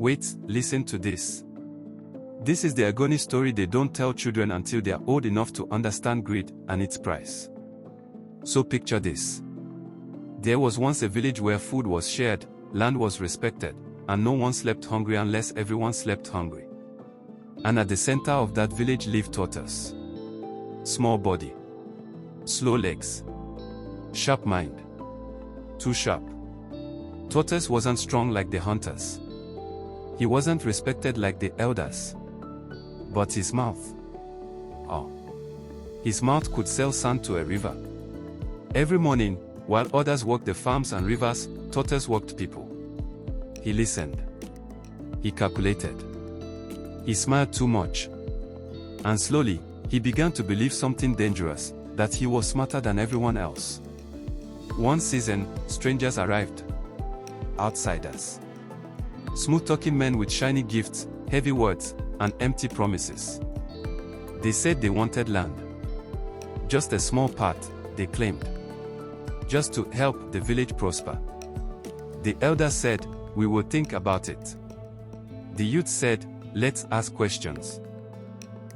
Wait, listen to this. This is the Ogoni story they don't tell children until they are old enough to understand greed and its price. So picture this. There was once a village where food was shared, land was respected, and no one slept hungry unless everyone slept hungry. And at the center of that village lived Tortoise. Small body. Slow legs. Sharp mind. Too sharp. Tortoise wasn't strong like the hunters. He wasn't respected like the elders. But his mouth. Oh. His mouth could sell sand to a river. Every morning, while others walked the farms and rivers, Tortoise walked people. He listened. He calculated. He smiled too much. And slowly, he began to believe something dangerous, that he was smarter than everyone else. One season, strangers arrived. Outsiders. Smooth-talking men with shiny gifts, heavy words, and empty promises. They said they wanted land. Just a small part, they claimed. Just to help the village prosper. The elders said, "We will think about it." The youth said, "Let's ask questions."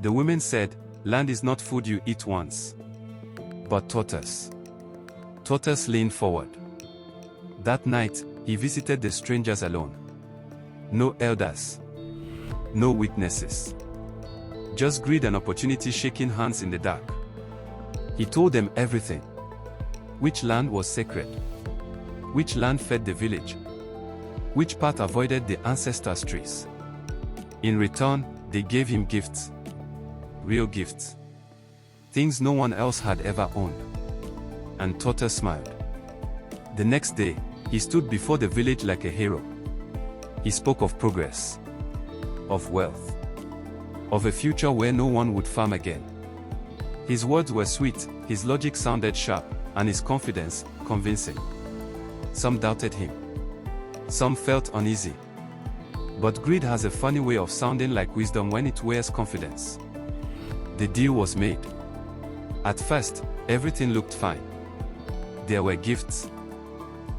The women said, "Land is not food you eat once." But Tortoise leaned forward. That night, he visited the strangers alone. No elders. No witnesses. Just greed and opportunity shaking hands in the dark. He told them everything. Which land was sacred? Which land fed the village? Which part avoided the ancestral trees? In return, they gave him gifts. Real gifts. Things no one else had ever owned. And Tortoise smiled. The next day, he stood before the village like a hero. He spoke of progress. Of wealth. Of a future where no one would farm again. His words were sweet, his logic sounded sharp, and his confidence, convincing. Some doubted him. Some felt uneasy. But greed has a funny way of sounding like wisdom when it wears confidence. The deal was made. At first, everything looked fine. There were gifts.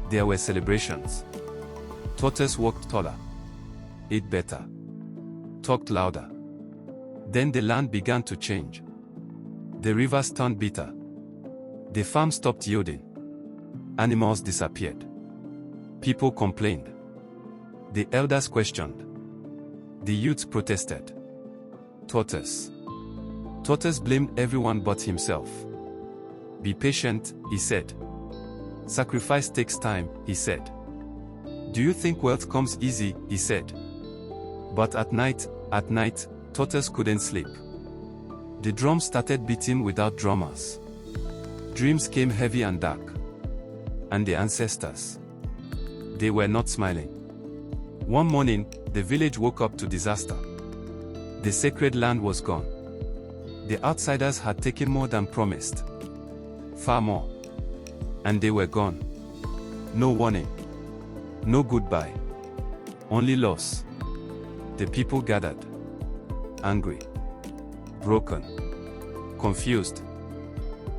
There were celebrations. Tortoise walked taller. Ate better. Talked louder. Then the land began to change. The rivers turned bitter. The farm stopped yielding. Animals disappeared. People complained. The elders questioned. The youths protested. Tortoise blamed everyone but himself. Be patient, he said. Sacrifice takes time, he said. Do you think wealth comes easy, he said. But at night, Tortoise couldn't sleep. The drums started beating without drummers. Dreams came heavy and dark. And the ancestors. They were not smiling. One morning, the village woke up to disaster. The sacred land was gone. The outsiders had taken more than promised. Far more. And they were gone. No warning. No goodbye. Only loss. The people gathered. Angry. Broken. Confused.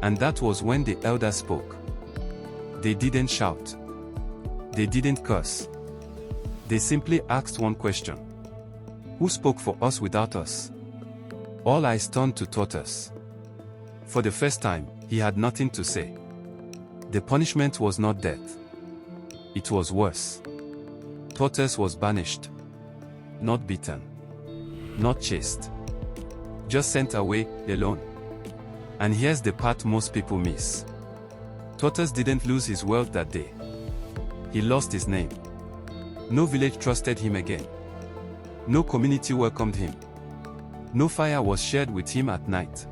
And that was when the elders spoke. They didn't shout. They didn't curse. They simply asked one question. Who spoke for us without us? All eyes turned to Tortoise. For the first time, he had nothing to say. The punishment was not death. It was worse. Tortoise was banished. Not beaten. Not chased. Just sent away, alone. And here's the part most people miss. Tortoise didn't lose his wealth that day. He lost his name. No village trusted him again. No community welcomed him. No fire was shared with him at night.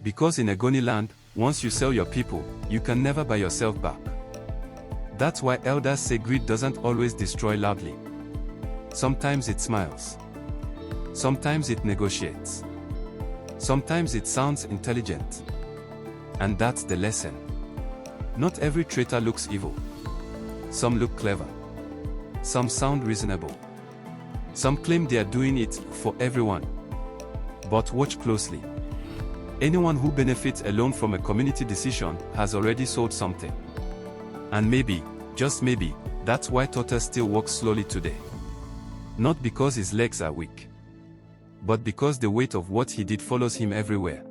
Because in Ogoni land, once you sell your people, you can never buy yourself back. That's why elders say greed doesn't always destroy loudly. Sometimes it smiles. Sometimes it negotiates. Sometimes it sounds intelligent. And that's the lesson. Not every traitor looks evil. Some look clever. Some sound reasonable. Some claim they are doing it for everyone. But watch closely. Anyone who benefits alone from a community decision has already sold something. And maybe, just maybe, that's why Tortoise still walks slowly today. Not because his legs are weak, but because the weight of what he did follows him everywhere.